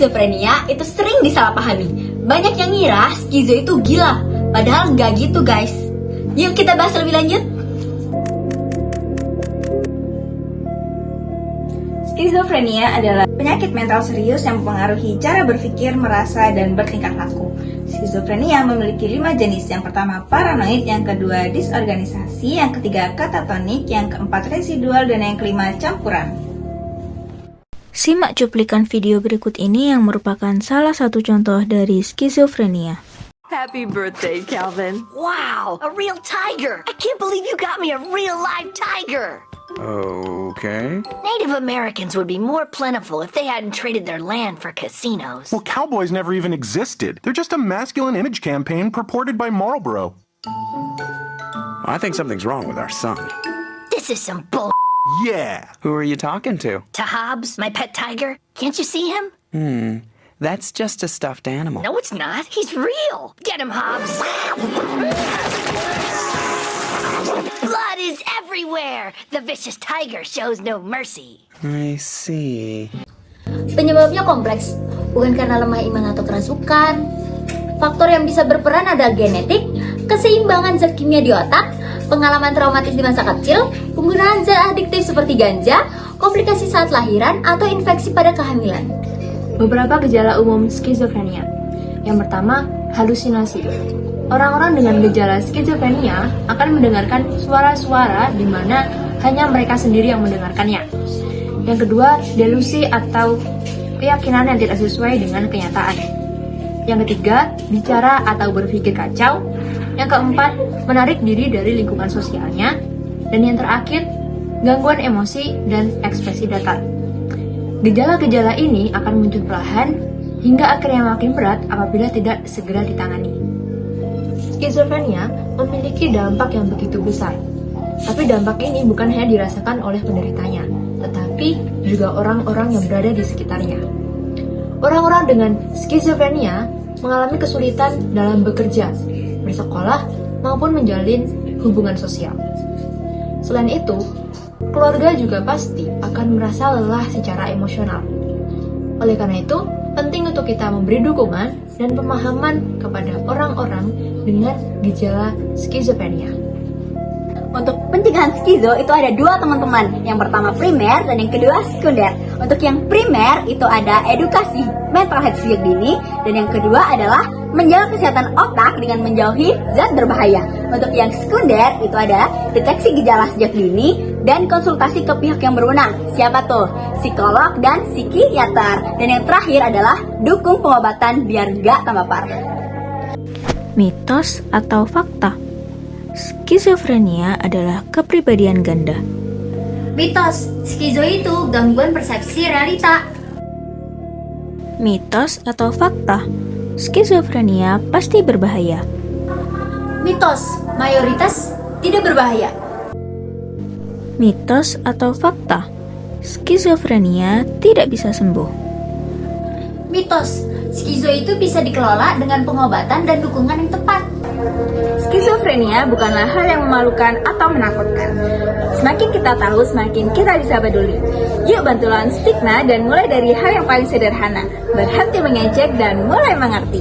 skizofrenia itu sering disalahpahami. Banyak yang ngira skizo itu gila, padahal nggak gitu guys. Yuk kita bahas lebih lanjut. Skizofrenia adalah penyakit mental serius yang mempengaruhi cara berpikir, merasa, dan bertingkah laku. Skizofrenia memiliki 5 jenis. Yang pertama paranoid, yang kedua disorganisasi, yang ketiga katatonik, yang keempat residual, dan yang kelima campuran. Simak cuplikan video berikut ini yang merupakan salah satu contoh dari skizofrenia. Happy birthday, Calvin. Wow, a real tiger! I can't believe you got me a real live tiger! Okay. Native Americans would be more plentiful if they hadn't traded their land for casinos. Well, cowboys never even existed. They're just a masculine image campaign purported by Marlboro. I think something's wrong with our son. This is some bull. Yeah. Who are you talking to? To Hobbs, my pet tiger. Can't you see him? That's just a stuffed animal. No, it's not. He's real. Get him, Hobbs. Blood is everywhere. The vicious tiger shows no mercy. I see. Penyebabnya kompleks, bukan karena lemah iman atau kerasukan. Faktor yang bisa berperan adalah genetik, keseimbangan zat kimia di otak, pengalaman traumatis di masa kecil, penggunaan zat adiktif seperti ganja, komplikasi saat lahiran, atau infeksi pada kehamilan. Beberapa gejala umum skizofrenia. Yang pertama, halusinasi. Orang-orang dengan gejala skizofrenia akan mendengarkan suara-suara di mana hanya mereka sendiri yang mendengarkannya. Yang kedua, delusi atau keyakinan yang tidak sesuai dengan kenyataan. Yang ketiga, bicara atau berpikir kacau. Yang keempat, menarik diri dari lingkungan sosialnya. Dan yang terakhir, gangguan emosi dan ekspresi datar. Gejala-gejala ini akan muncul perlahan hingga akhirnya makin berat apabila tidak segera ditangani. Skizofrenia memiliki dampak yang begitu besar. Tapi dampak ini bukan hanya dirasakan oleh penderitanya, tetapi juga orang-orang yang berada di sekitarnya. Orang-orang dengan skizofrenia mengalami kesulitan dalam bekerja, bersekolah, maupun menjalin hubungan sosial. Selain itu, keluarga juga pasti akan merasa lelah secara emosional. Oleh karena itu, penting untuk kita memberi dukungan dan pemahaman kepada orang-orang dengan gejala skizofrenia. Untuk pencegahan skizo itu ada dua teman-teman. Yang pertama primer dan yang kedua sekunder. Untuk yang primer itu ada edukasi mental health sejak dini, dan yang kedua adalah menjaga kesehatan otak dengan menjauhi zat berbahaya. Untuk yang sekunder itu ada deteksi gejala sejak dini dan konsultasi ke pihak yang berwenang. Siapa tuh? Psikolog dan psikiater. Dan yang terakhir adalah dukung pengobatan biar gak tambah parah. Mitos atau fakta? Skizofrenia adalah kepribadian ganda. Mitos, skizo itu gangguan persepsi realita. Mitos atau fakta? Skizofrenia pasti berbahaya. Mitos, mayoritas tidak berbahaya. Mitos atau fakta? Skizofrenia tidak bisa sembuh. Mitos, skizo itu bisa dikelola dengan pengobatan dan dukungan yang tepat. Skizofrenia bukanlah hal yang memalukan atau menakutkan. Semakin kita tahu, semakin kita bisa peduli. Yuk bantu lawan stigma dan mulai dari hal yang paling sederhana. Berhenti mengejek dan mulai mengerti.